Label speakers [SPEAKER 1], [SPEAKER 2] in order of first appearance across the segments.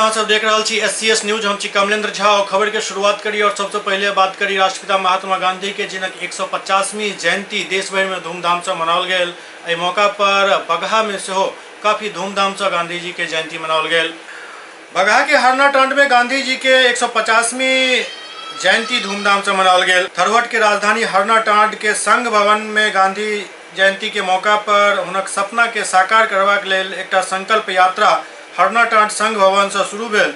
[SPEAKER 1] अहाँ सब देख रहा छी SCS न्यूज। हम छी कमलेंद्र झा और खबर के शुरुआत करी और सबसे पहले बात करी राष्ट्रपिता महात्मा गांधी के जिनक 150वीं जयंती देश भर में धूमधाम से मनाओल गेल। एहि मौका पर बगहा में सेहो काफी धूमधाम से गांधी जी के जयंती मनाओल गेल। बगहा के हरना टांड में गांधी जी के 150वीं जयंती धूमधाम से मनाओल गेल। थरवट के राजधानी हरना टांड के संघ भवन में गांधी जयंती के मौका पर हुनक सपना के साकार करबाक लेल एकटा संकल्प यात्रा हरना टांड संघ भवन से शुरू भेल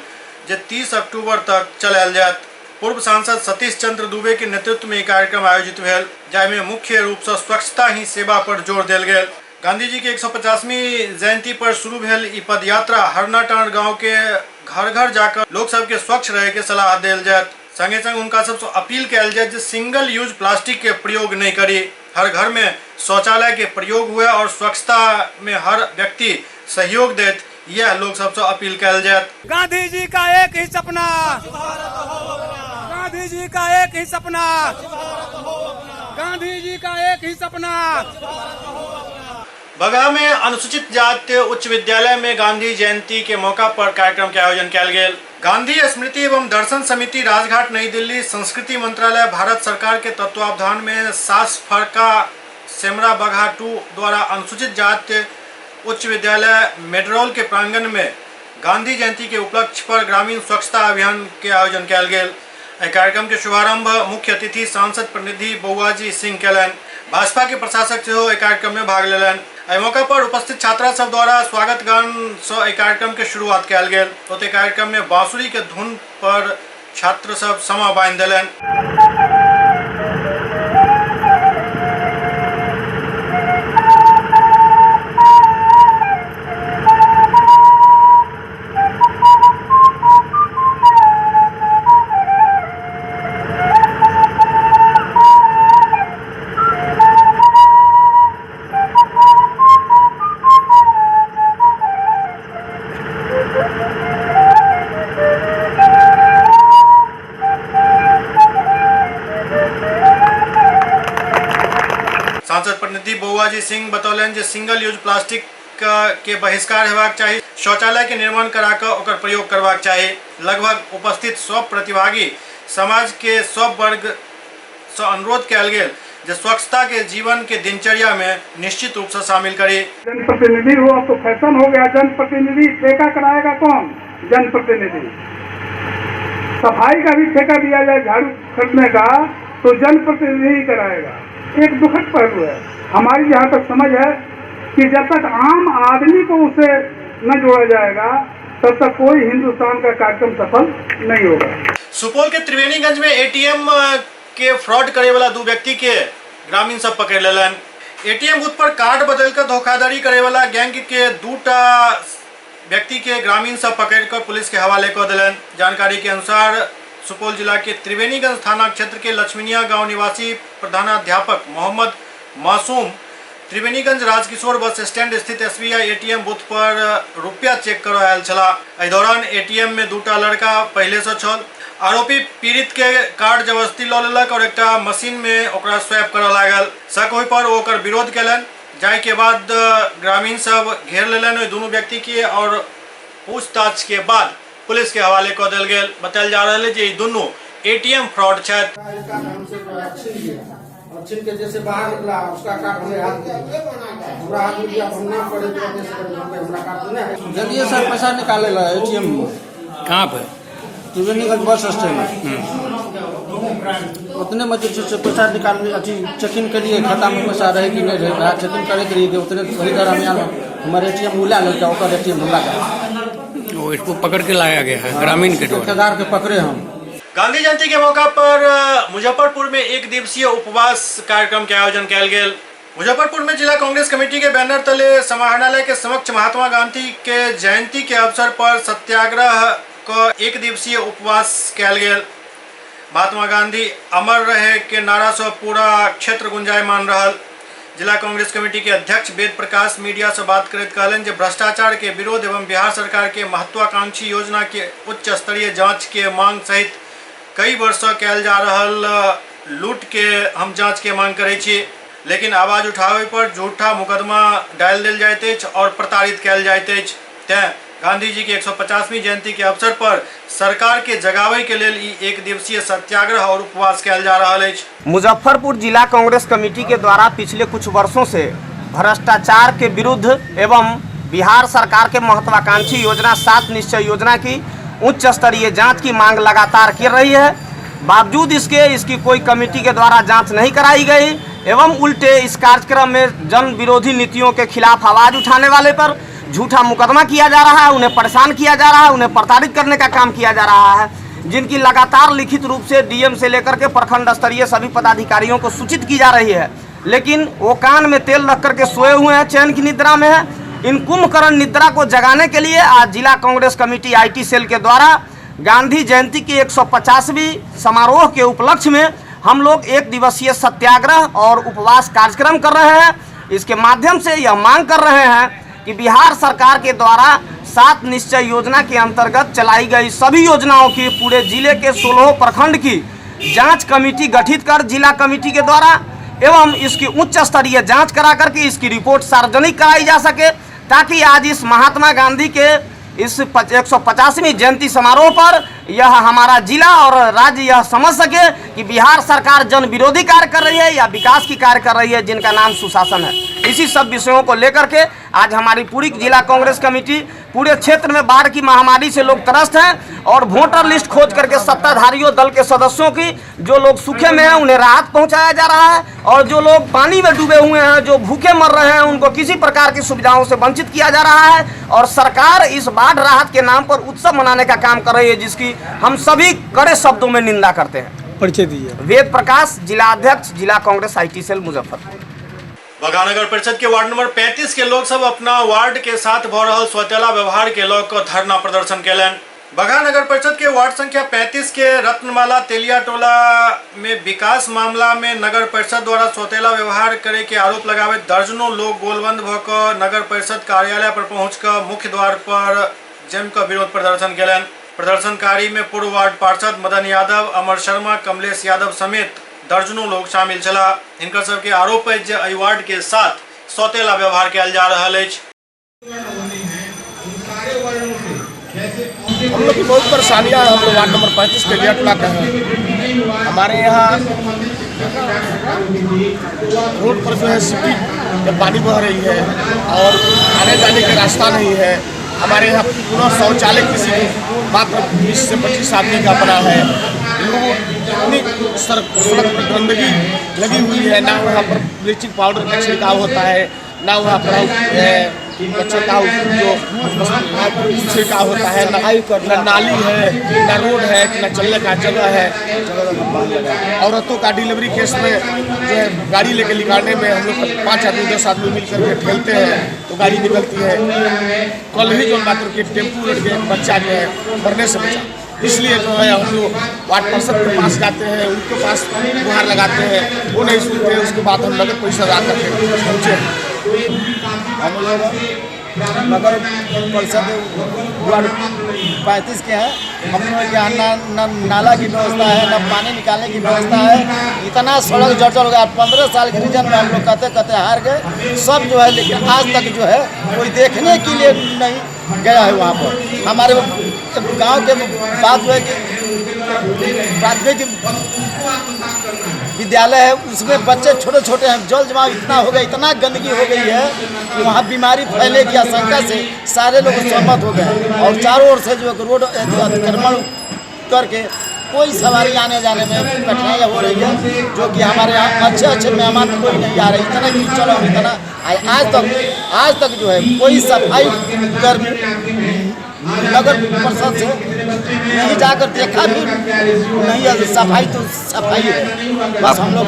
[SPEAKER 1] जे 30 अक्टूबर तक चलायल जायत। पूर्व सांसद सतीश चंद्र दुबे के नेतृत्व में कार्यक्रम आयोजित भेल, जाहिमे मुख्य रूप से स्वच्छता ही सेवा पर जोर देल गेल। गांधी जी के 150वीं जयंती पर शुरू भेल ई पद यात्रा हरना टांड गाँव के घर घर जाकर लोग सबके स्वच्छ रहे के सलाह देल जायत। संगे संग उनका सबसे अपील कयल जाए जे सिंगल यूज प्लास्टिक के प्रयोग नहीं करी, हर घर में शौचालय के प्रयोग हुए और स्वच्छता में हर व्यक्ति सहयोग देत, यह लोग सबसे अपील कयल जाए।
[SPEAKER 2] गांधी जी का एक ही सपना, गांधी जी का एक ही सपना, गांधी जी का एक ही सपना।
[SPEAKER 1] बगहा में अनुसूचित जाति उच्च विद्यालय में गांधी जयंती के मौका पर कार्यक्रम के आयोजन किया गेल। गांधी स्मृति एवं दर्शन समिति राजघाट नई दिल्ली, संस्कृति मंत्रालय भारत सरकार के तत्वावधान में सास फरका सेमरा बगहा 2 द्वारा अनुसूचित जाति उच्च विद्यालय मेडरोल के प्रांगण में गांधी जयंती के उपलक्ष्य पर ग्रामीण स्वच्छता अभियान के आयोजन किया गेल। कार्यक्रम के शुभारंभ मुख्य अतिथि सांसद प्रतिनिधि बउआजी सिंह कयलनि। भाजपा के प्रशासक सेहो कार्यक्रम में भाग लेलनि। एहि मौका पर उपस्थित छात्रा सब द्वारा स्वागत गान से कार्यक्रम के शुरुआत कयल गेल। ओते कार्यक्रम में बांसुरी के धुन पर छात्र सब समा बांधि देलनि। सांसद प्रतिनिधि बउआजी सिंह बतौलन जे सिंगल यूज प्लास्टिक के बहिष्कार हेबाक चाही, शौचालय के निर्माण कराकर ओकर प्रयोग करबाक चाही। लगभग उपस्थित सब प्रतिभागी समाज के सब वर्ग से अनुरोध कयल गेल जे स्वच्छता के जीवन के दिनचर्या में निश्चित रूप से शामिल करे।
[SPEAKER 3] जनप्रतिनिधि हो अब तो फैशन हो गया, जनप्रतिनिधि ठेका कराएगा कौन? जनप्रतिनिधि। सफाई का भी ठेका दिया जाए झाड़ू खरीदने का तो जनप्रतिनिधि कराएगा। एक दुखद पहलू है हमारी, जहाँ तक समझ है कि जब तक आम आदमी को उसे न जोड़ा जाएगा तब तक कोई हिंदुस्तान का कार्यक्रम सफल नहीं होगा।
[SPEAKER 1] सुपौल के त्रिवेणीगंज में ATM के फ्रॉड करे वाला 2 व्यक्ति के ग्रामीण सब पकड़ लेलन। ATM बूथ पर कार्ड बदल कर धोखाधड़ी करे वाला गैंग के 2टा व्यक्ति के ग्रामीण सब पकड़कर पुलिस के हवाले कर दिलन। जानकारी के अनुसार सुपौल जिला के त्रिवेणीगंज थाना क्षेत्र के लक्ष्मीनिया गांव निवासी प्रधानाध्यापक मोहम्मद मासूम त्रिवेणीगंज राजकिशोर बस स्टैंड स्थित SBI ATM बूथ पर रुपया चेक कर आयल छला। एहि दौरान ATM में 2टा लड़का पहले से छल। आरोपी पीड़ित के कार्ड जबरदस्ती लऽ लेलक और एकटा मशीन में ओकरा स्वैप करऽ लागल। शक होय पर ओ ओकर विरोध केलन, जाय के बाद ग्रामीण सब घेर लेलन ओहि दुनू व्यक्ति के और पूछताछ के बाद पुलिस के हवाले कर देल गेल। बतायल जा रहा है जे दोनों ATM फ्रॉड छथि।
[SPEAKER 4] छीन के जैसे बाहर निकला उसका कार्ड हमें हाथ पूरा हाथ में दिया, हम नाम पड़े हमरा कार्ड नहीं है। जल्दी सर पैसा निकाले ला ATM
[SPEAKER 2] कहाँ पे?
[SPEAKER 4] त्रिवेणीगंज बस स्टैंड उतने में जो पैसा निकाल अथी चेकिंग करिए खाता में पैसा रहे कि नहीं रहे, चेकिंग करे के लिए उतने वही दरमियान हमारे ATM उला लेता ओकर ATM हमला कर
[SPEAKER 2] वो इसको पकड़ के लाया गया है ग्रामीण के
[SPEAKER 4] ठेकेदार के पकड़े हम।
[SPEAKER 1] गांधी जयंती के मौका पर मुजफ्फरपुर में 1 दिवसीय उपवास कार्यक्रम के आयोजन किया गेल। मुजफ्फरपुर में जिला कांग्रेस कमेटी के बैनर तले समाहरणालय के समक्ष महात्मा गांधी के जयंती के अवसर पर सत्याग्रह का 1 दिवसीय उपवास किया गेल। महात्मा गांधी अमर रहे के नारा से पूरा क्षेत्र गुंजायमान रहल। जिला कांग्रेस कमेटी के अध्यक्ष वेद प्रकाश मीडिया से बात करते कहलन जे भ्रष्टाचार के विरोध एवं बिहार सरकार के महत्वाकांक्षी योजना के उच्च स्तरीय जांच के मांग सहित कई वर्ष से कयल जा रहल लूट के हम जांच के मांग करे छी, लेकिन आवाज उठावे पर झूठा मुकदमा डाल देल जाइत अछि और प्रताड़ित कयल जाइत अछि। तें गांधी जी के 150वीं जयंती के अवसर पर सरकार के जगावे के लेल ई एक दिवसीय सत्याग्रह और उपवास किया जा रहा है।
[SPEAKER 5] मुजफ्फरपुर जिला कांग्रेस कमेटी के द्वारा पिछले कुछ वर्षों से भ्रष्टाचार के विरुद्ध एवं बिहार सरकार के महत्वाकांक्षी योजना 7 निश्चय योजना की उच्च स्तरीय जांच की मांग लगातार कर रही है। बावजूद इसकी कोई कमेटी के द्वारा जांच नहीं कराई गई एवं उल्टे इस कार्यक्रम में जन विरोधी नीतियों के खिलाफ आवाज उठाने वाले पर झूठा मुकदमा किया जा रहा है, उन्हें परेशान किया जा रहा है, उन्हें प्रताड़ित करने का काम किया जा रहा है, जिनकी लगातार लिखित रूप से डीएम से लेकर के प्रखंड स्तरीय सभी पदाधिकारियों को सूचित की जा रही है। लेकिन वो कान में तेल रख करके सोए हुए हैं, चैन की निद्रा में है। इन कुंभकर्ण निद्रा को जगाने के लिए आज जिला कांग्रेस कमेटी आईटी सेल के द्वारा गांधी जयंती की 150वीं समारोह के उपलक्ष्य में हम लोग एक दिवसीय सत्याग्रह और उपवास कार्यक्रम कर रहे हैं। इसके माध्यम से यह मांग कर रहे हैं कि बिहार सरकार के द्वारा 7 निश्चय योजना के अंतर्गत चलाई गई सभी योजनाओं की पूरे जिले के 16 प्रखंड की जांच कमेटी गठित कर जिला कमेटी के द्वारा एवं इसकी उच्च स्तरीय जांच करा करके इसकी रिपोर्ट सार्वजनिक कराई जा सके, ताकि आज इस महात्मा गांधी के इस 150वीं जयंती समारोह पर यह हमारा जिला और राज्य यह समझ सके कि बिहार सरकार जन विरोधी कार्य कर रही है या विकास की कार्य कर रही है, जिनका नाम सुशासन है। इसी सब विषयों को लेकर के आज हमारी पूरी जिला कांग्रेस कमेटी पूरे क्षेत्र में बाढ़ की महामारी से लोग त्रस्त हैं और वोटर लिस्ट खोज करके सत्ताधारियों दल के सदस्यों की जो लोग सूखे में हैं उन्हें राहत पहुंचाया जा रहा है और जो लोग पानी में डूबे हुए हैं, जो भूखे मर रहे हैं, उनको किसी प्रकार की सुविधाओं से वंचित किया जा रहा है। और सरकार इस बाढ़ राहत के नाम पर उत्सव मनाने का काम कर रही है, जिसकी हम सभी कड़े शब्दों में निंदा करते हैं।
[SPEAKER 2] परिचय दीजिए।
[SPEAKER 5] वेद प्रकाश, जिला अध्यक्ष, जिला कांग्रेस आईटी सेल मुजफ्फरपुर।
[SPEAKER 1] बगहा नगर परिषद के वार्ड नंबर 35 के लोग सब अपना वार्ड के साथ भ रहल सौतेला व्यवहार के लऽ कऽ धरना प्रदर्शन केलनि। बगहा नगर परिषद के वार्ड संख्या 35 के रत्नमाला तेलिया टोला में विकास मामला में नगर परिषद द्वारा सौतेला व्यवहार करे के आरोप लगावे दर्जनों लोग गोलबंद भ कऽ नगर परिषद कार्यालय पर पहुंच कऽ मुख्य द्वार पर जमकर विरोध प्रदर्शन केलनि। प्रदर्शनकारी में पूर्व वार्ड पार्षद मदन यादव, अमर शर्मा, कमलेश यादव समेत दर्जनों लोग शामिल छला। इनकर सबके आरोप है जे एहि वार्ड के साथ सौतेला व्यवहार किया जा रहा है।
[SPEAKER 6] हम लोग की बहुत परेशानियाँ हैं। हम लोग वार्ड नंबर 35 के लिए टोला का है। हमारे यहाँ रोड पर जो है सिटी में पानी बह रही है और आने जाने का रास्ता नहीं है। हमारे यहाँ पुनः शौचालय किसी मात्र 20 से 25 आदमी का बना है। इतनी सड़क पर गंदगी लगी हुई है, ना वहाँ पर ब्लीचिंग पाउडर का छिड़काव होता है, ना वहाँ पर छिड़काव जो छिड़काव होता है, ना नाली है, ना रोड है, ना चलने का जगह है। औरतों का डिलीवरी केस में जो है गाड़ी लेके निकालने में हम लोग 5 आदमी 10 आदमी मिलकर के ठेलते हैं तो गाड़ी निकलती है। कल ही जो मात्र के टेम्पू लड़ के एक बच्चा जो है मरने से बचा, इसलिए जो है हम लोग वार्ड पार्षद के पास जाते हैं, उनके पास गुहार लगाते हैं, वो नहीं सुनते हैं। उसके बाद हम नगर परिषद आकर के पहुँचे।
[SPEAKER 7] हम लोग नगर परिषद वार्ड 35 के हैं। हम लोग के यहाँ न नाला की व्यवस्था है, न पानी निकालने की व्यवस्था है। इतना सड़क जर्जर हो गया। 15 साल के रीजन में हम लोग कहते हार गए सब जो है, लेकिन आज तक जो है कोई देखने के लिए नहीं गया है वहाँ पर। हमारे गांव के बात जो है कि प्राथमिक विद्यालय है, उसमें बच्चे छोटे छोटे हैं। जल जमाव इतना हो गया, इतना गंदगी हो गई है कि वहाँ बीमारी फैलने की आशंका से सारे लोग सहमत हो गए और चारों ओर से जो रोड अतिक्रमण करके कोई सवारी आने जाने में कठिनाइयाँ हो रही है, जो कि हमारे यहाँ अच्छे मेहमान कोई नहीं आ रहे। इतना कीचड़ और इतना आज तक जो है कोई सफाई कर्मी नगर परिषद से नहीं जाकर देखा भी नहीं है। सफाई तो सफाई है, बस हम लोग।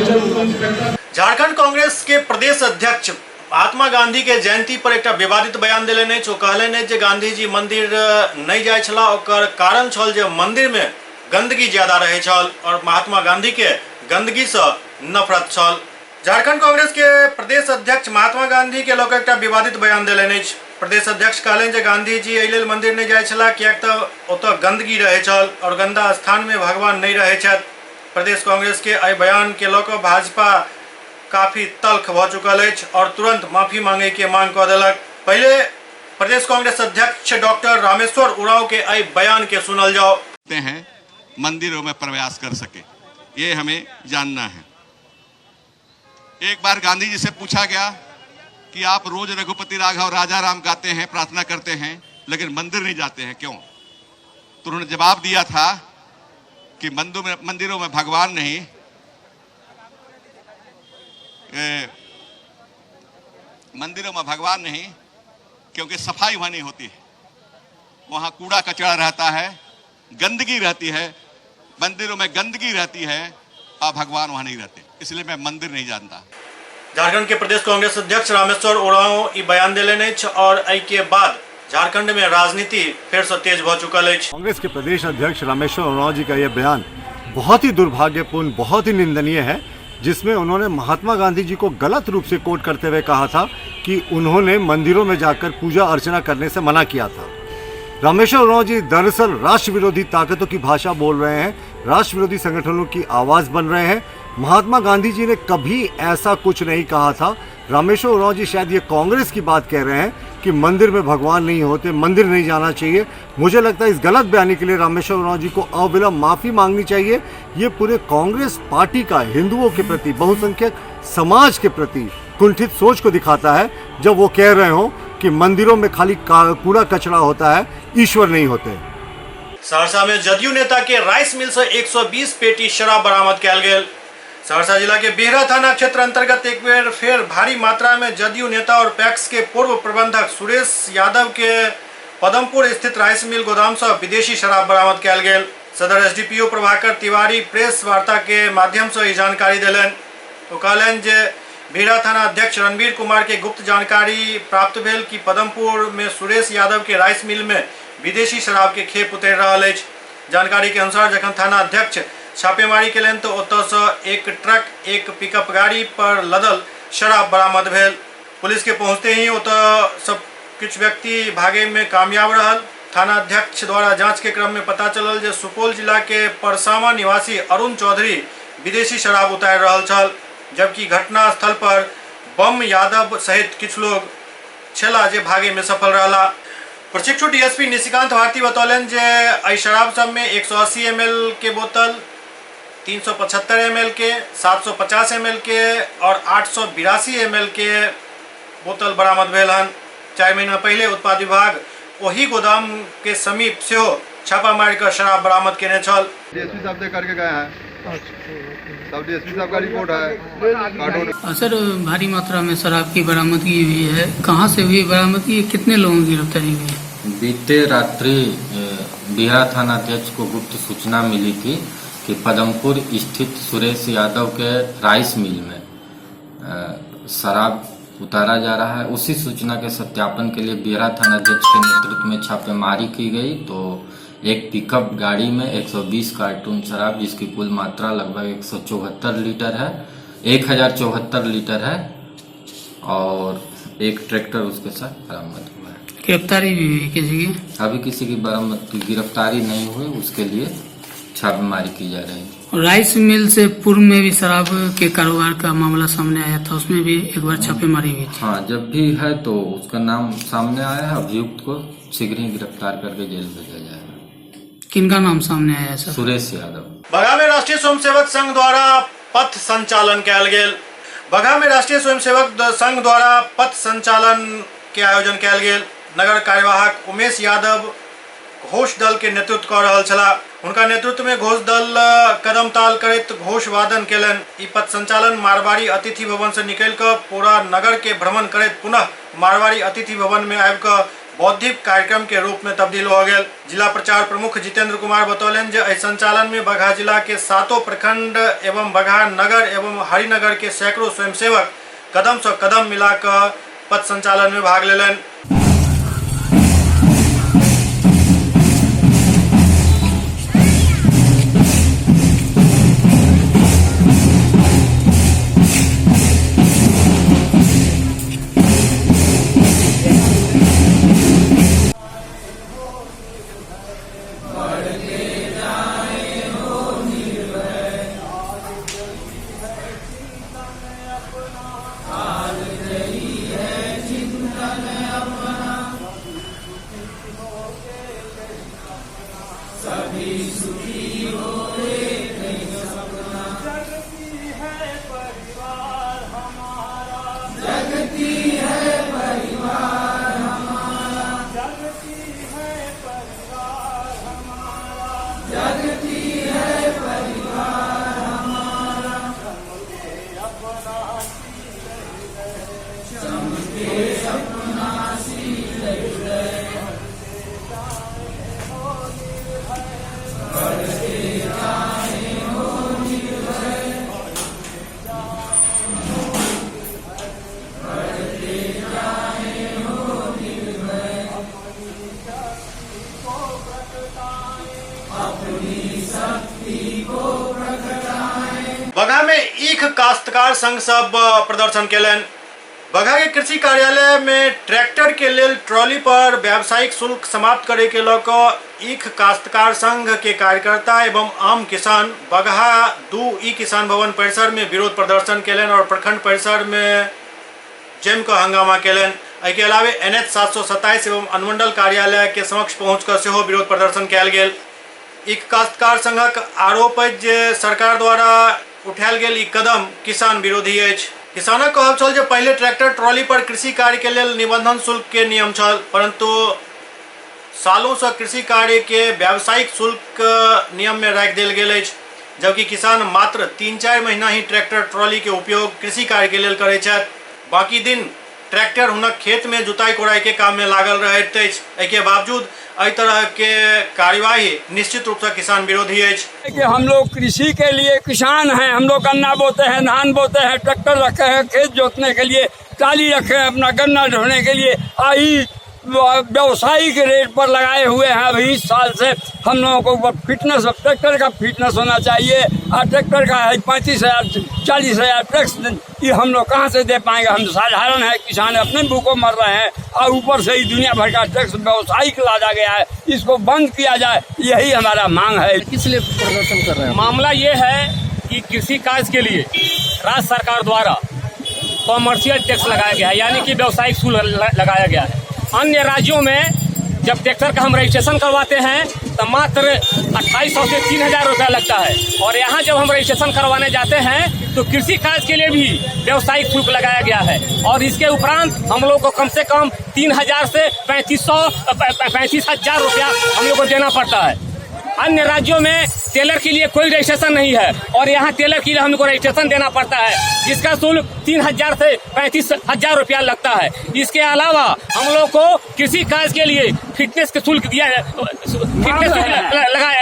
[SPEAKER 1] झारखंड कांग्रेस के प्रदेश अध्यक्ष महात्मा गांधी के जयंती पर एक विवादित बयान दिले जो कहले जे गांधी जी मंदिर नहीं जाय छला, ओकर कारण छल जे मंदिर में गंदगी ज्यादा रहे छल और महात्मा गांधी के गंदगी से नफरत छल। झारखंड कांग्रेस के प्रदेश अध्यक्ष महात्मा गांधी के लोग एक विवादित बयान दिले। प्रदेश अध्यक्ष कहले जे गांधी जी एहि लेल मंदिर नहीं जाय छला कियाक तऽ ओतऽ गंदगी रहे छल और गंदा स्थान में भगवान नहीं रहे छथि। प्रदेश कांग्रेस के एहि बयान के लऽ कऽ भाजपा काफी तल्ख भ चुकल अछि और तुरंत माफी मांगे के मांग कऽ देलक। पहले प्रदेश कांग्रेस अध्यक्ष डॉक्टर रामेश्वर उरांव के आई बयान के सुनल जाओ।
[SPEAKER 8] हैं मंदिरों में प्रवेश कर सके, ये हमें जानना है। एक बार गांधी जी से पूछा गया कि आप रोज रघुपति राघव राजा राम गाते हैं, प्रार्थना करते हैं, लेकिन मंदिर नहीं जाते हैं, क्यों? तो उन्होंने जवाब दिया था कि मंदिरों में भगवान नहीं, मंदिरों में भगवान नहीं, क्योंकि सफाई वहां नहीं होती है, वहां कूड़ा कचरा रहता है, गंदगी रहती है, मंदिरों में गंदगी रहती है और भगवान वहां नहीं रहते, इसलिए मैं मंदिर नहीं जानता।
[SPEAKER 1] झारखंड के प्रदेश कांग्रेस अध्यक्ष रामेश्वर उरांव ई बयान दिले और आई के बाद झारखंड में राजनीति फिर से तेज हो चुकल है।
[SPEAKER 9] कांग्रेस के प्रदेश अध्यक्ष रामेश्वर उरांव जी का यह बयान बहुत ही दुर्भाग्यपूर्ण, बहुत ही निंदनीय है, जिसमें उन्होंने महात्मा गांधी जी को गलत रूप से कोट करते हुए कहा था कि उन्होंने मंदिरों में जाकर पूजा अर्चना करने से मना किया था। रामेश्वर उरांव जी दरअसल राष्ट्र विरोधी ताकतों की भाषा बोल रहे हैं, राष्ट्र विरोधी संगठनों की आवाज़ बन रहे हैं। महात्मा गांधी जी ने कभी ऐसा कुछ नहीं कहा था। रामेश्वर उरांव जी शायद ये कांग्रेस की बात कह रहे हैं कि मंदिर में भगवान नहीं होते, मंदिर नहीं जाना चाहिए। मुझे लगता है इस गलत बयानी के लिए रामेश्वर उरांव जी को अविलंब माफ़ी मांगनी चाहिए। ये पूरे कांग्रेस पार्टी का हिंदुओं के प्रति, बहुसंख्यक समाज के प्रति कुंठित सोच को दिखाता है, जब वो कह रहे हो कि मंदिरों में खाली कूड़ा कचरा होता है, ईश्वर नहीं होते।
[SPEAKER 1] सहरसा में जदयू नेता के राइस मिल से 120 पेटी शराब बरामद किया गया। सहरसा जिला के बिहरा थाना क्षेत्र अंतर्गत एक बार फिर भारी मात्रा में जदयू नेता और पैक्स के पूर्व प्रबंधक सुरेश यादव के पदमपुर स्थित राइस मिल गोदाम से विदेशी शराब बरामद किया गया। सदर एसडीपीओ प्रभाकर तिवारी प्रेस वार्ता के माध्यम से जानकारी दिलन तो कहलन जे बिहरा थाना अध्यक्ष रणबीर कुमार के गुप्त जानकारी प्राप्त भेल कि पदमपुर में सुरेश यादव के राइस मिल में विदेशी शराब के खेप उतर रहा है। जानकारी के अनुसार जखन थाना अध्यक्ष छापेमारी के तो ओतऽ से एक ट्रक, एक पिकअप गाड़ी पर लदल शराब बरामद भेल। पुलिस के पहुंचते ही ओतऽ सब कुछ व्यक्ति भागे में कामयाब रहल। थाना अध्यक्ष द्वारा जांच के क्रम में पता चलल जे सुपौल जिला के परसामा निवासी अरुण चौधरी विदेशी शराब उतारि रहल छल, जबकि घटना स्थल पर बम यादव सहित कुछ लोग छला जे भागे में सफल रहला। प्रशिक्षु डीएसपी निशिकांत भारती बतौलन जे एहि शराब सब में 180 ml के बोतल, 375 ml के, 750 ml के और 882 ml के बोतल बरामद भेल हन। 4 महीना पहले उत्पाद विभाग वही गोदाम के समीप से छापा मार कर शराब बरामद केने छल।
[SPEAKER 10] डीएसपी साहब दे करके गए हैं, सब डीएसपी साहब का रिपोर्ट है।
[SPEAKER 11] सर भारी मात्रा में शराब की बरामदगी हुई है, कहाँ से हुई बरामदगी, कितने लोगों की गिरफ्तारी हुई है?
[SPEAKER 12] बीते रात्रि बिहार थाना अध्यक्ष को गुप्त सूचना मिली थी कि पदमपुर स्थित सुरेश यादव के राइस मिल में शराब उतारा जा रहा है। उसी सूचना के सत्यापन के लिए बिहार थाना अध्यक्ष के नेतृत्व में छापेमारी की गई तो एक पिकअप गाड़ी में 120 कार्टून शराब, जिसकी कुल मात्रा लगभग 174 लीटर है, 1074 लीटर है और एक ट्रैक्टर उसके साथ बरामद हुआ है।
[SPEAKER 11] गिरफ्तारी भी हुई किसी की?
[SPEAKER 12] अभी किसी की गिरफ्तारी नहीं हुई, उसके लिए छापेमारी की जा रही है।
[SPEAKER 11] राइस मिल से पूर्व में भी शराब के कारोबार का मामला सामने आया था, उसमें भी एक बार छापेमारी हुई थी।
[SPEAKER 12] हाँ, जब भी है तो उसका नाम सामने आया है, अभियुक्त को शीघ्र ही गिरफ्तार करके जेल भेजा जाएगा।
[SPEAKER 11] किनका नाम सामने आया सर?
[SPEAKER 12] सुरेश यादव।
[SPEAKER 1] बगहा में राष्ट्रीय स्वयंसेवक संघ द्वारा पथ संचालन किया गेल। बगहा में राष्ट्रीय स्वयंसेवक संघ द्वारा पथ संचालन के आयोजन किया गेल। नगर कार्यवाहक उमेश यादव घोष दल के नेतृत्व कर रहल छला। उनका नेतृत्व में घोष दल कदम ताल करैत घोष वादन केलन। ई पथ संचालन मारवाड़ी अतिथि भवन से निकल कर पूरा नगर के भ्रमण करैत पुनः मारवाड़ी अतिथि भवन में आबि कर बौद्धिक कार्यक्रम के रूप में तब्दील हो गया। जिला प्रचार प्रमुख जितेंद्र कुमार बतौलन जे एहि संचालन में बगहा जिला के 7 प्रखंड एवं बगहा नगर एवं हरिनगर के सैकड़ों स्वयंसेवक कदम से कदम मिलाकर पथ संचालन में भाग लेलन। बगहा में ईख काश्तकार संघ सब प्रदर्शन केलन। बगहा के कृषि कार्यालय में ट्रैक्टर के लेल ट्रॉली पर व्यावसायिक शुल्क समाप्त करे के लऽ कऽ ईख काश्तकार संघ के कार्यकर्ता एवं आम किसान बगहा 2 ई किसान भवन परिसर में विरोध प्रदर्शन केलन और प्रखंड परिसर में जम कऽ हंगामा केलन। एहिके अलावे NH 727 एवं अनुमंडल कार्यालय के समक्ष पहुंचकर सेहो विरोध प्रदर्शन कयल गेल। ईख काश्तकार संघक आरोप अछि जे सरकार द्वारा उठायल गेल ई कदम किसान विरोधी अछि। किसानक कहब छल जे पहले ट्रैक्टर ट्रॉली पर कृषि कार्य के लेल निबंधन शुल्क के नियम छल, परंतु सालों से कृषि कार्य के व्यावसायिक शुल्क नियम में राखि देल गेल अछि, जबकि किसान मात्र 3-4 महीना ही ट्रैक्टर ट्रॉली के उपयोग कृषि कार्य के लेल करैत छथि। बाकी दिन ट्रैक्टर हुनक खेत में जुताई कोड़ाई के काम में लागल रहैत अछि। एहिके बावजूद एहि तरह के कार्यवाही निश्चित रूप से किसान विरोधी है।
[SPEAKER 2] कि हम लोग कृषि के लिए किसान हैं, हम लोग गन्ना बोते हैं, धान बोते हैं, ट्रैक्टर रखे हैं खेत जोतने के लिए, टाली रखे हैं अपना गन्ना ढोने के लिए। आई व्यवसायिक रेट पर लगाए हुए हैं। अभी इस साल से हम लोगों को फिटनेस, ट्रैक्टर का फिटनेस होना चाहिए और ट्रैक्टर का है 35,000 40,000 टैक्स, ये हम लोग कहाँ से दे पाएंगे। हम साधारण है किसान, अपने भूखों मर रहे हैं और ऊपर से ही दुनिया भर का टैक्स व्यवसायिक लादा गया है, इसको बंद किया जाए, यही हमारा मांग है।
[SPEAKER 4] किस लिए प्रदर्शन कर रहे हैं?
[SPEAKER 13] मामला ये है कि कृषि कार्य के लिए राज्य सरकार द्वारा कॉमर्शियल टैक्स लगाया गया है, यानी कि व्यवसायिक शुल्क लगाया गया है। अन्य राज्यों में जब ट्रैक्टर का हम रजिस्ट्रेशन करवाते हैं तो मात्र 2800 से 3000 रुपया लगता है, और यहाँ जब हम रजिस्ट्रेशन करवाने जाते हैं तो कृषि कार्य के लिए भी व्यवसायिक शुल्क लगाया गया है। और इसके उपरांत हम लोग को कम से कम 3000 से 35,000 रुपया हम लोग को देना पड़ता है। अन्य राज्यों में टेलर के लिए कोई रजिस्ट्रेशन नहीं है और यहाँ टेलर के लिए हमको रजिस्ट्रेशन देना पड़ता है, जिसका शुल्क 3000 से 35,000 रुपया लगता है। इसके अलावा हम लोग को कृषि कार्य के लिए फिटनेस के शुल्क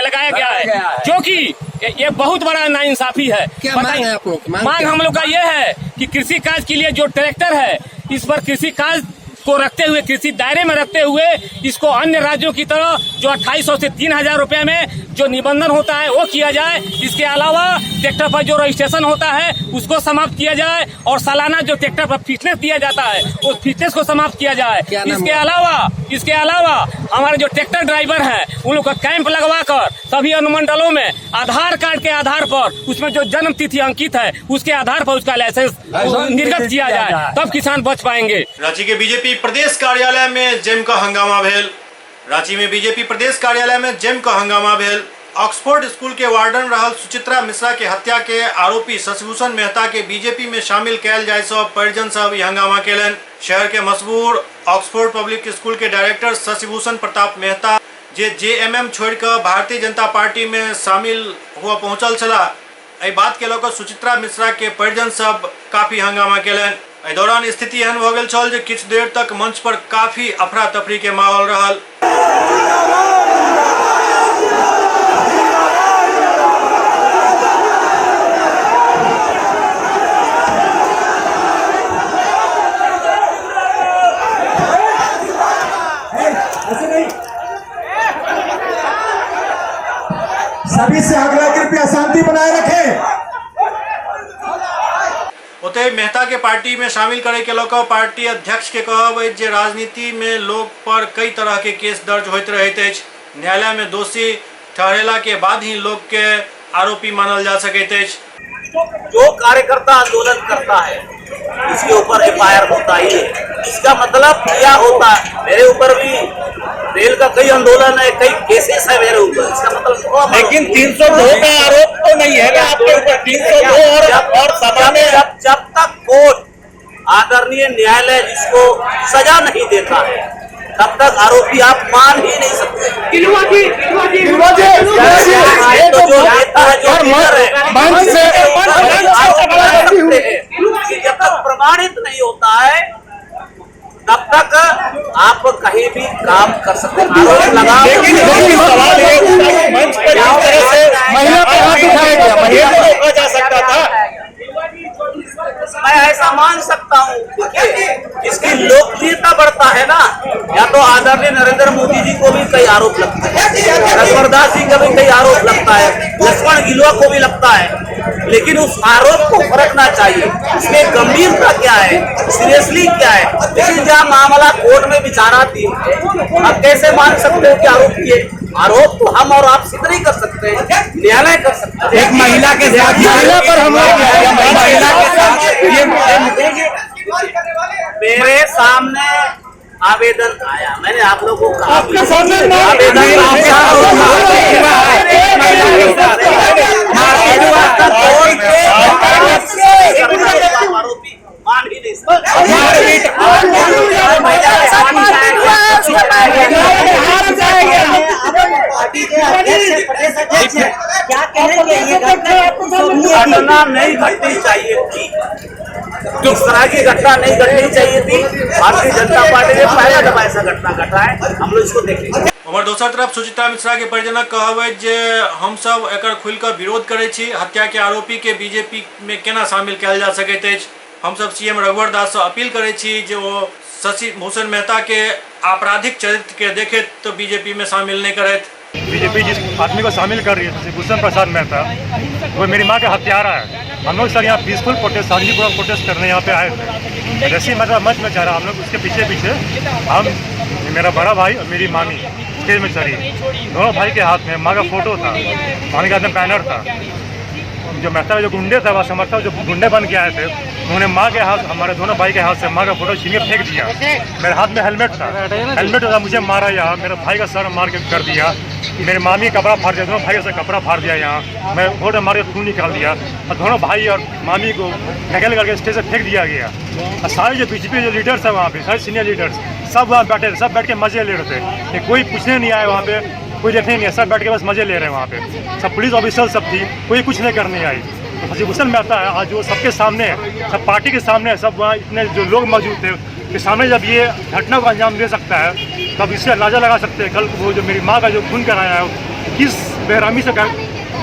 [SPEAKER 13] लगाया गया है, जो कि ये बहुत बड़ा नाइंसाफी है।
[SPEAKER 4] क्या मांग है आप लोग?
[SPEAKER 13] मांग हम लोग का ये है कि कृषि कार्य के लिए जो ट्रैक्टर है, इस पर कृषि कार्य को रखते हुए, कृषि दायरे में रखते हुए, इसको अन्य राज्यों की तरह जो 2800 से 3000 रुपए में जो निबंधन होता है वो किया जाए। इसके अलावा ट्रैक्टर पर जो रजिस्ट्रेशन होता है उसको समाप्त किया जाए, और सालाना जो ट्रैक्टर पर फिटनेस दिया जाता है उस फिटनेस को समाप्त किया जाए। इसके अलावा हमारे जो ट्रैक्टर ड्राइवर हैं उन लोग का कैंप लगवा कर सभी अनुमंडलों में आधार कार्ड के आधार पर, उसमें जो जन्म तिथि अंकित है उसके आधार पर उसका लाइसेंस निर्गत किया जाए, तब किसान बच पाएंगे।
[SPEAKER 1] रांची के बीजेपी प्रदेश कार्यालय में जम का हंगामा भेल। रांची में बीजेपी प्रदेश कार्यालय में जम का हंगामा भेल। ऑक्सफोर्ड स्कूल के वार्डन रहल सुचित्रा मिश्रा के हत्या के आरोपी शशिभूषण मेहता के बीजेपी में शामिल कैल जाय सब परिजन सब ई हंगामा केलन। शहर के मशहूर ऑक्सफोर्ड पब्लिक स्कूल के डायरेक्टर शशिभूषण प्रताप मेहता जे JMM छोड़कर भारतीय जनता पार्टी में शामिल हुआ पहुंचल छला, एहि बात के लेकर सुचित्रा मिश्रा के परिजन सब काफी हंगामा केलन। एहि दौरान स्थिति एहन भ गेल छल जे किछु देर तक मंच पर काफी अफरा तफरी के माहौल रहल।
[SPEAKER 14] सभी से आग्रह कृपया शांति बनाए रखें।
[SPEAKER 1] ओते मेहता के पार्टी में शामिल करे के लोग पार्टी अध्यक्ष के कहब जे राजनीति में लोग पर कई तरह के केस दर्ज होते रहते हैं। न्यायालय में दोषी ठहरेला के बाद ही लोग के आरोपी मानल जा सकते हैं।
[SPEAKER 15] जो कार्यकर्ता आंदोलन करता है उसके ऊपर FIR होता ही है। इसका मतलब क्या होता है? मेरे ऊपर भी रेल का कई आंदोलन है, कई केसेस है मेरे ऊपर। इसका मतलब
[SPEAKER 6] लेकिन 302 का आरोप तो नहीं है ना आपके ऊपर। 302 और सभा में
[SPEAKER 15] जब तक कोर्ट, आदरणीय न्यायालय जिसको सजा नहीं देता है, तब तक आरोपी आप मान ही नहीं सकते। जब तक प्रमाणित नहीं होता है तब तक आप कहीं भी काम कर सकते हैं। आरोप लगा,
[SPEAKER 6] लेकिन सवाल ये मंच पर इस तरह से महिला पे हाथ उठाया गया, महिला को रोका जा सकता था।
[SPEAKER 15] मैं ऐसा मान सकता हूँ, इसकी लोकप्रियता बढ़ता है ना। या तो आदरणीय नरेंद्र मोदी जी को भी कई आरोप लगते हैं, रघुवर दास जी का भी कई आरोप लगता है, लक्ष्मण गिलुआ को भी लगता है। लेकिन उस आरोप को फरकना चाहिए, इसमें गंभीरता क्या है, सीरियसली क्या है। लेकिन जहाँ मामला कोर्ट में विचाराधीन है, आप कैसे मान सकते हो कि आरोप किए? आरोप तो हम और आप सिद्ध नहीं कर सकते, न्यायालय कर सकते हैं।
[SPEAKER 14] एक महिला के साथ महिला पर
[SPEAKER 15] मेरे सामने आवेदन आया, मैंने आप लोगों को कहा
[SPEAKER 14] आपके सामने
[SPEAKER 15] आरोपी मान ही नहीं सकते। घटना नहीं घटनी चाहिए थी, इस तरह की घटना नहीं घटनी चाहिए थी। भारतीय जनता पार्टी ने पहला जब ऐसा घटना घटा है, हम लोग इसको देखेंगे।
[SPEAKER 1] और दोसर तरफ सुचिता मिश्रा के परिजनक कहबै जे हम सब एकर खुलकर विरोध करै छी, हत्या के आरोपी के बीजेपी में केना शामिल कयल जा सकैत अछि। हम सब सीएम रघुवर दास से अपील करै छी जे वो शशि भूषण मेहता के आपराधिक चरित्र के देखे तो बीजेपी में शामिल नहीं करे।
[SPEAKER 16] बीजेपी जिस आदमी को शामिल कर रही है शशि भूषण प्रसाद मेहता, वो मेरी माँ के हत्यारा है। हम लोग सर यहाँ पीसफुल प्रोटेस्ट, शांतिपूर्वक प्रोटेस्ट करने यहाँ पे आए थे। जैसे मतलब मंच में चढ़ा, हम लोग उसके पीछे पीछे हम, मेरा बड़ा भाई और मेरी मामी स्टेज में चढ़ी। दोनों भाई के हाथ में माँ का फोटो था, मामी के हाथ में बैनर था। जो मेहता जो गुंडे थे, वह समर्थक जो गुंडे बन के आए थे, उन्होंने माँ के हाथ, हमारे दोनों भाई के हाथ से माँ का फोटो छीन के फेंक दिया। मेरे हाथ में हेलमेट था, हेलमेट था, मुझे मारा यहाँ, मेरे भाई का सर मार के कर दिया, मेरे मामी का कपड़ा फाड़ दिया, दोनों भाई का कपड़ा फाड़ दिया यहाँ, मैं फोटो मार के खून निकाल दिया और दोनों भाई और मामी को नकल करके स्टेज से फेंक दिया गया। और सारे जो बीजेपी जो लीडर्स है वहाँ पे, सारे सीनियर लीडर्स सब वहाँ बैठे थे, सब बैठ के मजे ले रहे थे। कोई पूछने नहीं आया वहाँ पे, कोई देखने नहीं आया, सब बैठ के बस मजे ले रहे हैं वहाँ पे। सब पुलिस ऑफिसर सब थी, कोई कुछ नहीं करने आई। तो शशि भूषण मेहता है आज वो सबके सामने है, सब पार्टी के सामने है, सब वहाँ इतने जो लोग मौजूद थे के सामने जब ये घटना को अंजाम दे सकता है, तब इससे अंदाजा लगा सकते हैं कल वो जो मेरी माँ का जो खून कराया है किस बेरहमी से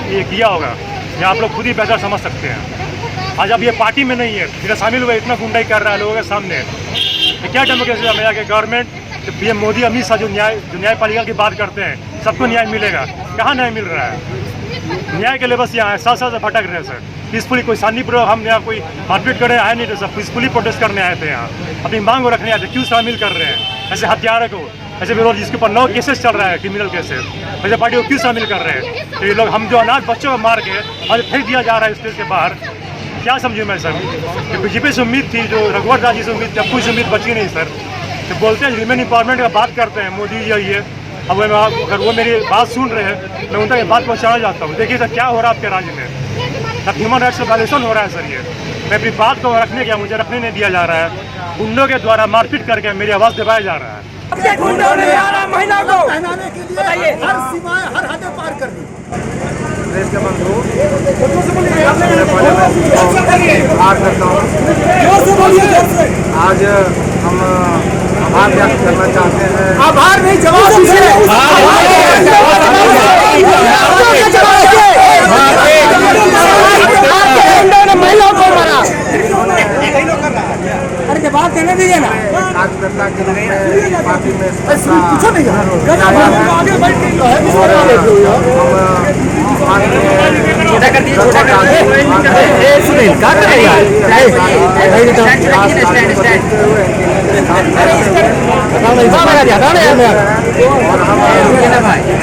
[SPEAKER 16] ये किया होगा। ये आप लोग खुद ही बेहतर समझ सकते हैं। आज अब ये पार्टी में नहीं है, मेरा शामिल हुआ इतना गुंडाई कर रहा है लोगों के सामने। तो क्या डेमोक्रेसी है यहाँ के गवर्नमेंट, पीएम मोदी अमित शाह जो न्यायपालिका की बात करते हैं सबको न्याय मिलेगा, कहाँ न्याय मिल रहा है? न्याय के लिए बस यहाँ है, साथ साथ भटक रहे हैं सर। पीसफुली कोई शांतिपूर्वक हम यहाँ कोई मारपीट करने आए नहीं थे, सब पीसफुली प्रोटेस्ट करने आए थे। यहाँ अपनी मांग को रखने आए थे, क्यों शामिल कर रहे हैं ऐसे हत्यारे को, ऐसे विरोध जिसके ऊपर 9 केसेस चल रहा है, क्रिमिनल केसेस, ऐसे पार्टी को क्यों शामिल कर रहे हैं? तो ये लोग हम जो अनाथ बच्चों को मार के आज फेंक दिया जा रहा है स्टेज के बाहर, क्या समझूँ मैं सर? कि बीजेपी से उम्मीद थी, जो रघुवर दास जी से उम्मीद, जब कोई उम्मीद बची नहीं सर। तो बोलते हैं ह्यूमन इंपावरमेंट का बात करते हैं मोदी जी, ये अब अगर वो मेरी बात सुन रहे हैं, मैं उन तक ये बात पहुँचाना चाहता हूँ। देखिए सर क्या हो रहा है आपके राज्य में, सब ह्यूमन राइट्स का वायलेशन हो रहा है सर। ये मैं अपनी बात को रखने गया, मुझे रखने नहीं दिया जा रहा है, गुंडों के द्वारा मारपीट करके मेरी आवाज़ दबाया जा रहा है।
[SPEAKER 14] महिला को बताइए, हर सीमाएं, हर हदें पार कर दी।
[SPEAKER 10] देश के बंधु, आज हम आभार व्यक्त करना चाहते हैं।
[SPEAKER 14] आभार नहीं, जवाब महिलाओं को मारा, अरे जवाब देने दीजिए ना।
[SPEAKER 10] कार्यकर्ता के रूप में पार्टी में
[SPEAKER 14] पूछो नहीं,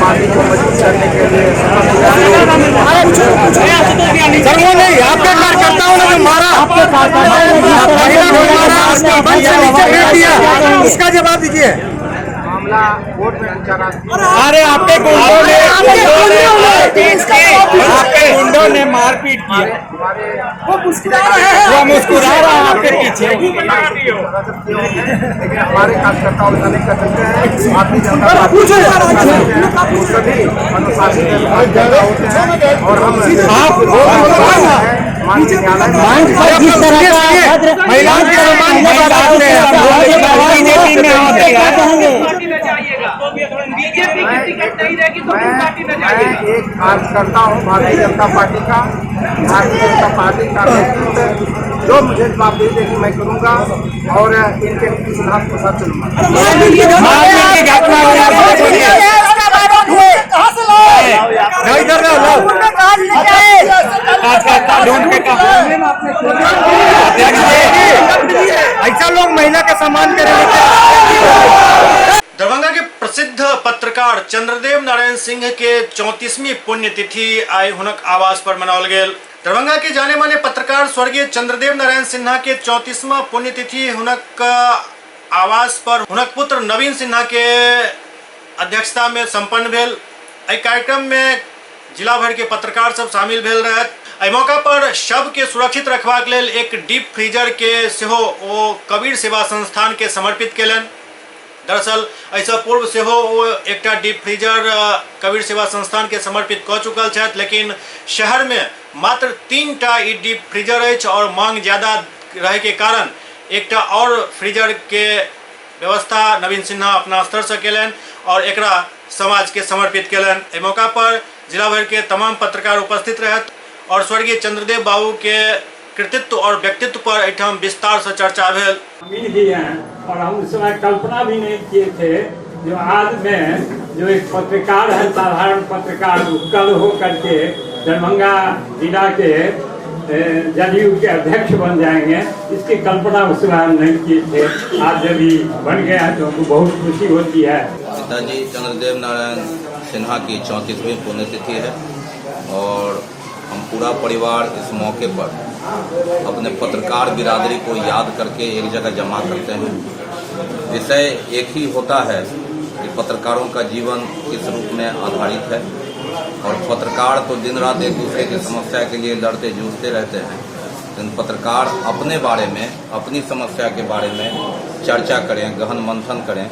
[SPEAKER 10] पार्टी को मजबूत करने के लिए
[SPEAKER 14] नहीं, आपके कार्यकर्ताओं ने जो मारा, आपके उसका जवाब दीजिए।
[SPEAKER 10] मामला कोर्ट में विचाराधीन।
[SPEAKER 14] अरे आपके गुंडों ने मारपीट की, वो मुस्कुरा रहे हैं, वो मुस्कुरा रहा है आपके पीछे।
[SPEAKER 10] हमारे कार्यकर्ताओं का नहीं कर सकते हैं, भारतीय जनता पार्टी सभी अनुशासित होते हैं और हम
[SPEAKER 14] जिस तरह का महिलाओं के सम्मान बीजेपी में
[SPEAKER 10] मैं एक कार्यकर्ता हूँ भारतीय जनता पार्टी का। भारतीय जनता पार्टी का नेतृत्व जो मुझे जवाबदेही देगी मैं करूँगा और इनके सिद्धांत के साथ चलूँगा।
[SPEAKER 14] ना इधर ना ऐसा लोग महिला का सम्मान करेंगे।
[SPEAKER 1] दरभंगा के प्रसिद्ध पत्रकार चंद्रदेव नारायण सिंह के 34वीं पुण्यतिथि आइ हुनक आवास पर मनाओल गेल। दरभंगा के जाने माने पत्रकार स्वर्गीय चंद्रदेव नारायण सिन्हा के 34वां पुण्यतिथि हुनक आवास पर हुनक पुत्र नवीन सिन्हा के अध्यक्षता में संपन्न भेल। एहि कार्यक्रम में जिला भर के पत्रकार सब शामिल भेल रहत। एहि मौका पर शव के सुरक्षित रखबाक लेल एक डीप फ्रीजर के सेहो ओ कबीर सेवा संस्थान के समर्पित केलन। दरअसल ऐसा पूर्व से हो वो एक डीप फ्रीजर कबीर सेवा संस्थान के समर्पित कऽ चुकल छथि, लेकिन शहर में मात्र 3टा ई डीप फ्रीजर अछि और मांग ज्यादा रहे के कारण एक और फ्रीजर के व्यवस्था नवीन सिन्हा अपना स्तर से केलन और एकरा समाज के समर्पित केलन। एहि मौका पर जिला भर के तमाम पत्रकार उपस्थित रहत और स्वर्गीय चंद्रदेव बाबू के कृतित्व और व्यक्तित्व पर एठाम विस्तार से चर्चा भेल।
[SPEAKER 2] मिल भी हैं और हम उस समय कल्पना भी नहीं किए थे जो आज में जो एक पत्रकार है, साधारण पत्रकार कल हो करके दरभंगा जिला के जदयू के अध्यक्ष बन जाएंगे, इसकी कल्पना उस समय हम नहीं किए थे। आज जब ही बन गया तो हमको बहुत खुशी होती है।
[SPEAKER 17] पिताजी चंद्रदेव नारायण सिन्हा की 34वीं पुण्यतिथि है और हम पूरा परिवार इस मौके पर अपने पत्रकार बिरादरी को याद करके एक जगह जमा करते हैं। विषय एक ही होता है कि पत्रकारों का जीवन किस रूप में आधारित है और पत्रकार तो दिन रात एक दूसरे की समस्या के लिए लड़ते जूझते रहते हैं, लेकिन पत्रकार अपने बारे में, अपनी समस्या के बारे में चर्चा करें, गहन मंथन करें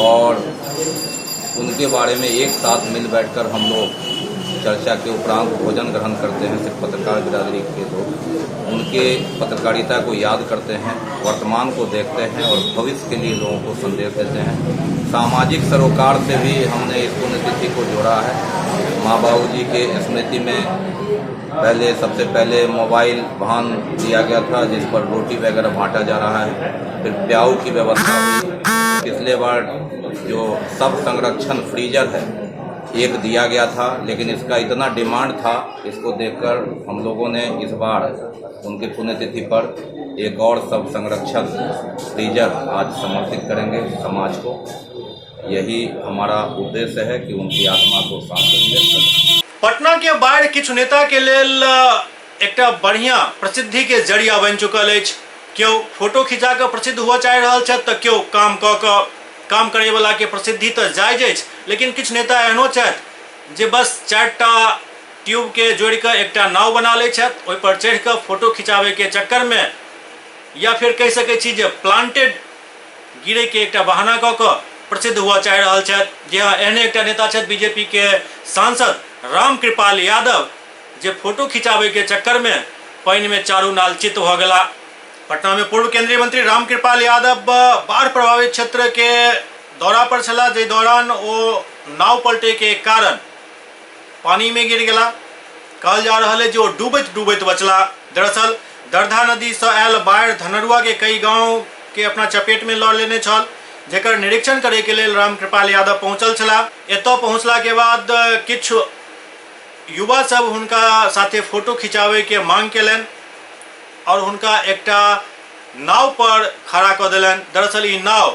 [SPEAKER 17] और उनके बारे में एक साथ मिल बैठकर हम लोग चर्चा के उपरांत भोजन ग्रहण करते हैं। सिर्फ पत्रकार बिरादरी के लोग उनके पत्रकारिता को याद करते हैं, वर्तमान को देखते हैं और भविष्य के लिए लोगों को संदेश देते हैं। सामाजिक सरोकार से भी हमने इस पुण्यतिथि को जोड़ा है। माँ बाबू जी के स्मृति में सबसे पहले मोबाइल वाहन दिया गया था जिस पर रोटी वगैरह बांटा जा रहा है, फिर प्याऊ की व्यवस्था हुई। पिछले बार जो सब संरक्षण फ्रीजर है एक दिया गया था, लेकिन इसका इतना डिमांड था, इसको देखकर हम लोगों ने इस बार उनकी पुण्यतिथि पर एक और सब संरक्षण फ्रीजर आज समर्पित करेंगे समाज को। यही हमारा उद्देश्य है कि उनकी आत्मा को शांति मिले।
[SPEAKER 1] पटना के बाढ़ किछु नेता के लेल एक बढ़िया प्रसिद्धि के जरिया बन चुकल अछि। क्यों फोटो खिंचा के प्रसिद्ध हुआ चाह रहा है तो क्यों काम करे वाला के प्रसिद्धि तो जायज अछि, लेकिन किछु नेता एहनो छथि जे बस 4टा ट्यूब के जोड़ के एक नाव बना ले छथि, ओहि पर चढ़ के फोटो खिंचावे के चक्कर में या फिर कह सकै छी जे प्लांटेड गिरे के एक बहाना कऽ के प्रसिद्ध हुआ चाह रहा छथि। जी हाँ, एहने एक नेता छथि बीजेपी के सांसद रामकृपाल यादव जे फोटो खिंचावे के चक्कर में पानी में चारू नाल चित भ गेला। पटना में पूर्व केंद्रीय मंत्री रामकृपाल यादव बाढ़ प्रभावित क्षेत्र के दौरा पर छला, जे दौरान वो नाव पलटे के कारण पानी में गिर गया। कहल जा रहा है जो डूबैत डूबैत बचला। दरअसल दरधा नदी से आयल बाढ़ धनरुआ के कई गांव के अपना चपेट में लऽ लेने छल, जेकर निरीक्षण करे के लेल रामकृपाल यादव पहुंचल छला। एतऽ पहुंचला के बाद किछु युवा सब हुनका साथे फोटो खिंचावे के मांग केलन और हुनका एकटा नाव पर खड़ा कऽ देलन। दरअसल ई नाव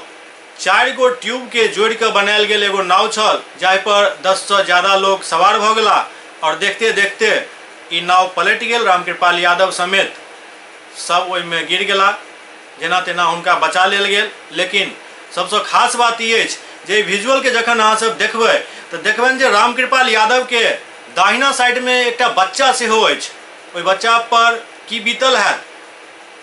[SPEAKER 1] 4 गो ट्यूब के जोड़ के बनायल गेल एगो नाव छल, जाहि पर 10 से ज्यादा लोग सवार भ गेला और देखते देखते ई नाव पलट गेल। रामकृपाल यादव समेत सब ओहि में गिर गेला, जेना तेना हुनका बचा लेल गेल। लेकिन सबसे खास बात ई अछि जे विजुअल के जखन अहाँ सब देखबै तऽ देखबनि जे रामकृपाल यादव के दाहिना साइड में एकटा बच्चा सेहो अछि। ओहि बच्चा पर की बीतल है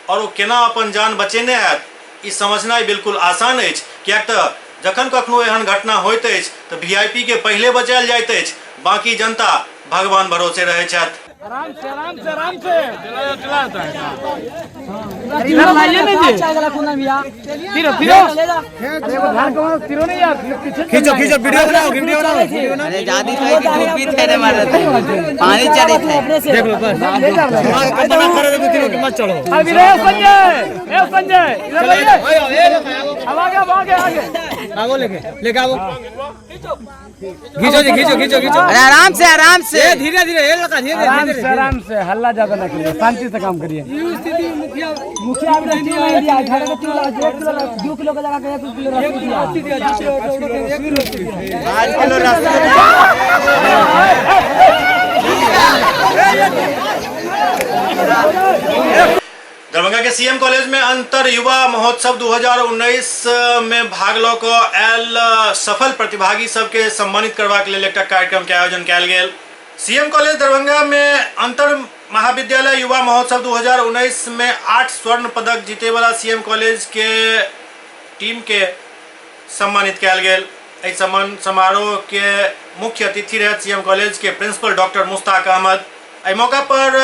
[SPEAKER 1] और वो केना अपन जान बचेने है, ई समझनाइ बिल्कुल आसान अछि। कियाक तऽ जखन कखनो एहन घटना होइत अछि तऽ वीआईपी के पहले बचायल जाइत अछि, बाकी जनता भगवान भरोसे रहै छथि।
[SPEAKER 14] आराम से आराम से आराम से चलाता है।
[SPEAKER 18] इधर लाइए नहीं जी फिरो फिरो
[SPEAKER 14] अरे वो धान को फिरो नहीं यार, खींचो खींचो वीडियो बनाओ वीडियो बनाओ।
[SPEAKER 18] अरे जादी था कि धूप भी थे मारे थे, पानी चढ़े थे।
[SPEAKER 14] देख लो बस मना कर रहे थे तीनों की मत चढ़ो।
[SPEAKER 18] अरे संजय ए संजय इधर आइए, अब आगे आगे आगे
[SPEAKER 14] आओ लेके आओ खींचो जी खींचो
[SPEAKER 18] अरे आराम से
[SPEAKER 14] धीरे धीरे आराम से हल्ला ज्यादा न करिए, शांति से काम करिए। मुखिया
[SPEAKER 1] दरभंगा के सीएम कॉलेज में अंतर युवा महोत्सव 2019 में भाग लो को एल सफल प्रतिभागी सबके सम्मानित करवा के लिए एक कार्यक्रम के आयोजन किया गेल। सीएम कॉलेज दरभंगा में अंतर महाविद्यालय युवा महोत्सव 2019 में 8 स्वर्ण पदक जीते वाला सीएम कॉलेज के टीम के सम्मानित किया गेल। इस सम्मान समारोह के मुख्य अतिथि रहे सीएम कॉलेज के प्रिंसिपल डॉक्टर मुश्ताक अहमद। एहि मौका पर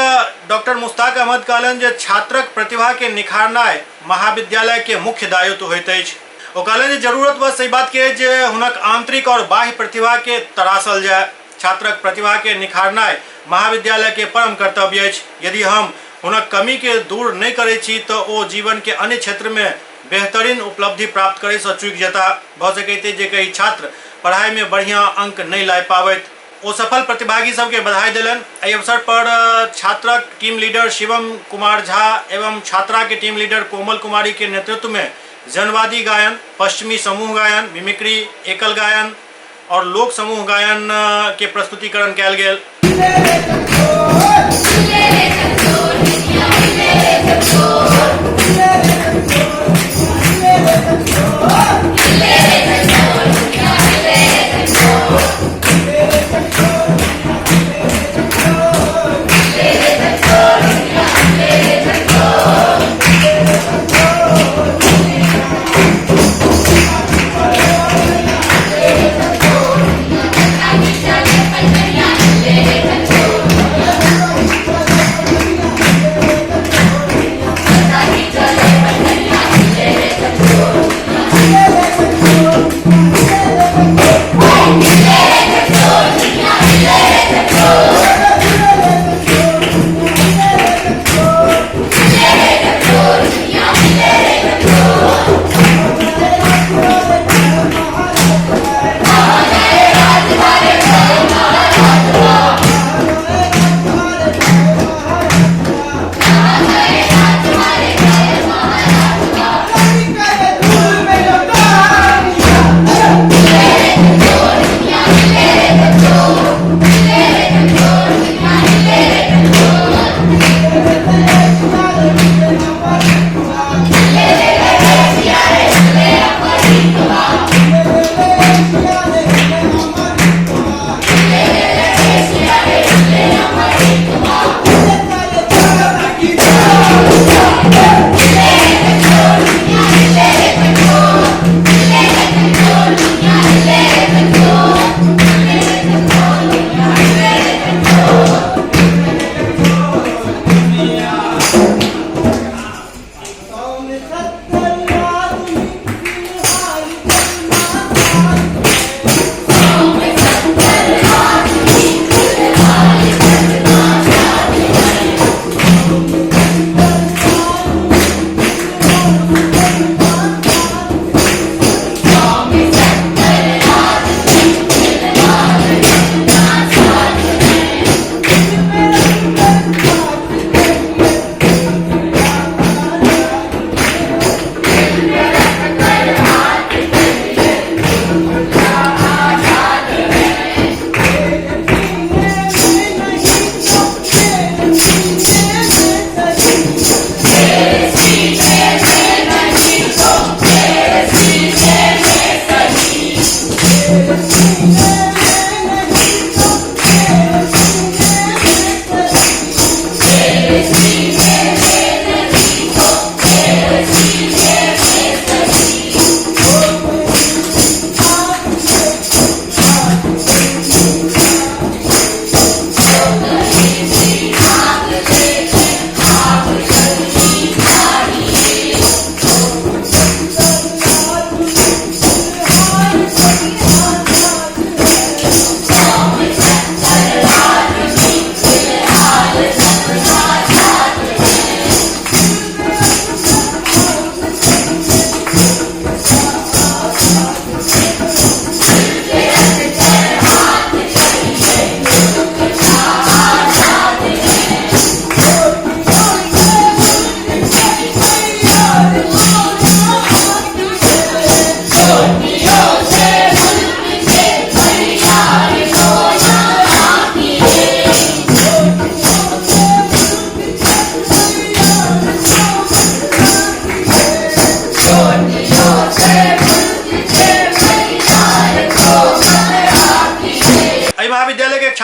[SPEAKER 1] डॉक्टर मुश्ताक अहमद कहलन जे छात्रक प्रतिभा के निखारनाय महाविद्यालय के मुख्य दायित्व होइत अछि। ओ कहलन जे जरूरत बस एहि बात के जे हुनक आंतरिक और बाह्य प्रतिभा के तराशल जाय। छात्रक प्रतिभा के निखारनाय महाविद्यालय के परम कर्तव्य अछि। यदि हम हुनक कमी के दूर नहीं करै छी तो ओ जीवन के अन्य क्षेत्र में बेहतरीन उपलब्धि प्राप्त करे से चूक जेता। भ सकैत जे कई छात्र पढ़ाई में बढ़िया अंक नहीं ला पाबैत। ओ सफल प्रतिभागी सबके बधाई दिलन। एहि अवसर पर छात्रक टीम लीडर शिवम कुमार झा एवं छात्रा के टीम लीडर कोमल कुमारी के नेतृत्व में जनवादी गायन, पश्चिमी समूह गायन, मिमिक्री, एकल गायन और लोक समूह गायन के प्रस्तुतिकरण कयल गेल।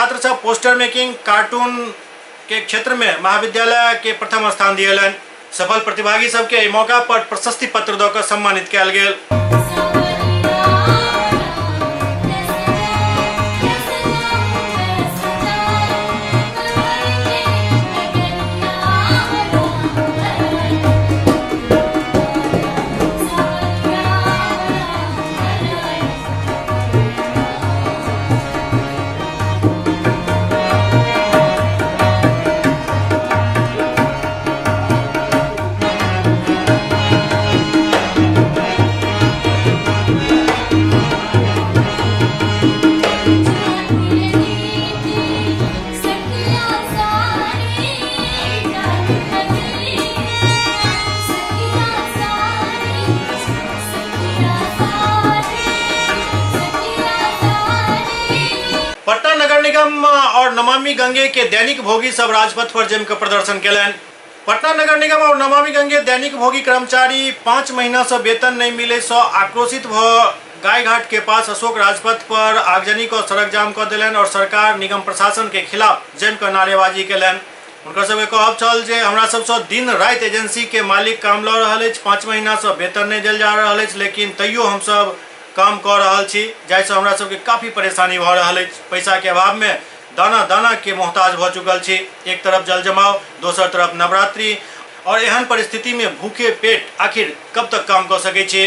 [SPEAKER 1] छात्र सब पोस्टर मेकिंग कार्टून के क्षेत्र में महाविद्यालय के प्रथम स्थान दिए। सफल प्रतिभागी सबके मौका पर प्रशस्ति पत्र दऽ सम्मानित कयल गेल। पटना नगर निगम और नमामि गंगे के दैनिक भोगी सब राजपथ पर जमकर प्रदर्शन केलनि। पटना नगर निगम और नमामि गंगे दैनिक भोगी कर्मचारी 5 महीना से वेतन नहीं मिले से आक्रोशित भ गाय घाट के पास अशोक राजपथ पर आगजनी को सड़क जाम कर दिलन और सरकार निगम प्रशासन के खिलाफ जमकर नारेबाजी केलनि। उनकर सबके कहब छल जे हमरा सबसे दिन रात एजेंसी के मालिक काम लऽ रहल अछि, 5 महीना से वेतन नहीं देल जा रहल अछि, लेकिन तैयो हम सब काम कर रहल छी, जाहिसँ हमरा सबके काफी परेशानी भऽ रहल अछि। पैसा के अभाव में दाना दाना के मोहताज भ चुकल छी। एक तरफ जल जमाव, दोसर तरफ नवरात्रि और एहन परिस्थिति में भूखे पेट आखिर कब तक काम कर सके छी।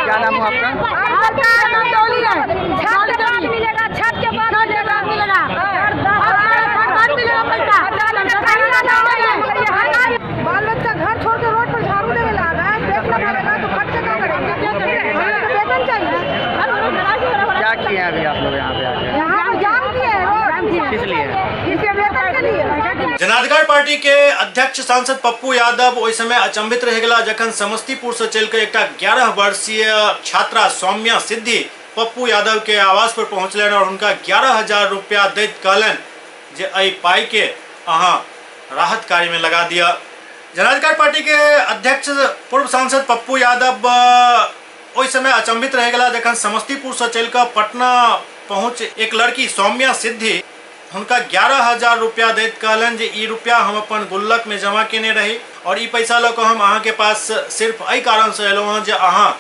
[SPEAKER 18] क्या नाम है आपका? बाल बच्चा घर छोड़ के रोड पर झाड़ू देने लगा है, तो खर्च क्या करेंगे? वेतन चाहिए। क्या किया अभी आप लोग यहाँ पे आके? यहाँ जाम किए, किस लिए? इसके वेतन के लिए।
[SPEAKER 1] जनाधिकार पार्टी के अध्यक्ष सांसद पप्पू यादव ओहि समय अचंभित रह गेला जखन समस्तीपुर से चल के एक 11 वर्षीय छात्रा सौम्या सिद्धि पप्पू यादव के आवास पर पहुंचलन और उनका 11,000 रुपया दैत कहलन जे एहि पाई के अहाँ राहत कार्य में लगा दिया। जनाधिकार पार्टी के अध्यक्ष पूर्व सांसद पप्पू यादव ओहि समय अचंभित रह गेला जखन समस्तीपुर से चल कर पटना पहुंच एक लड़की सौम्या सिद्धि उनका 11,000 रुपया दैत कहलन जे ई रुपया हम अपन गुल्लक में जमा केने रही और ई पैसा लऽ कऽ हम अहाँ के पास सिर्फ एहि कारण से एलहुँ जे अहाँ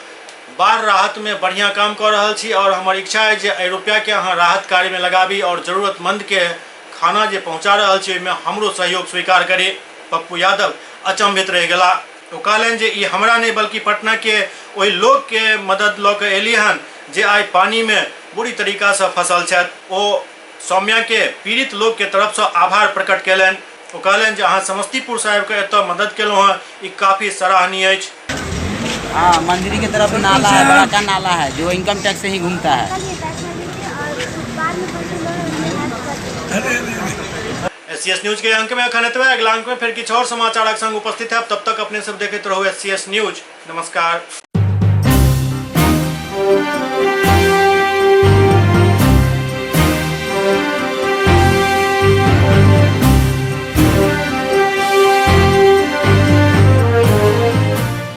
[SPEAKER 1] बाढ़ राहत में बढ़िया काम कर रहल छी और हमर इच्छा है जे एहि रुपया के अहाँ राहत कार्य में लगाबी और जरूरतमंद के खाना जे पहुँचा रहल छी ओहिमे हमरो सहयोग स्वीकार करी। पप्पू यादव अचंभित रह गेला। ओ कहलन जे ई हमरा नहीं बल्कि पटना के ओहि लोग के मदद लऽ कऽ एली हन जे आइ पानी में बुरी तरीका से फंसल छथि। ओ सौम्या के पीड़ित लोग के तरफ से आभार प्रकट केलन। ओ कहलन जे अहाँ समस्तीपुर साहब के एतऽ मदद केलहुँ हँ, ई काफी सराहनीय अछि।
[SPEAKER 18] हाँ, मंदिर की तरफ नाला है, बड़ा का नाला है जो इनकम टैक्स से ही घूमता है।
[SPEAKER 1] SCS न्यूज के अंक में अखन एतबे। अगला अंक में फिर किछु और समाचारक संग उपस्थित है। तब तक अपने सब देखते रहो SCS न्यूज। नमस्कार।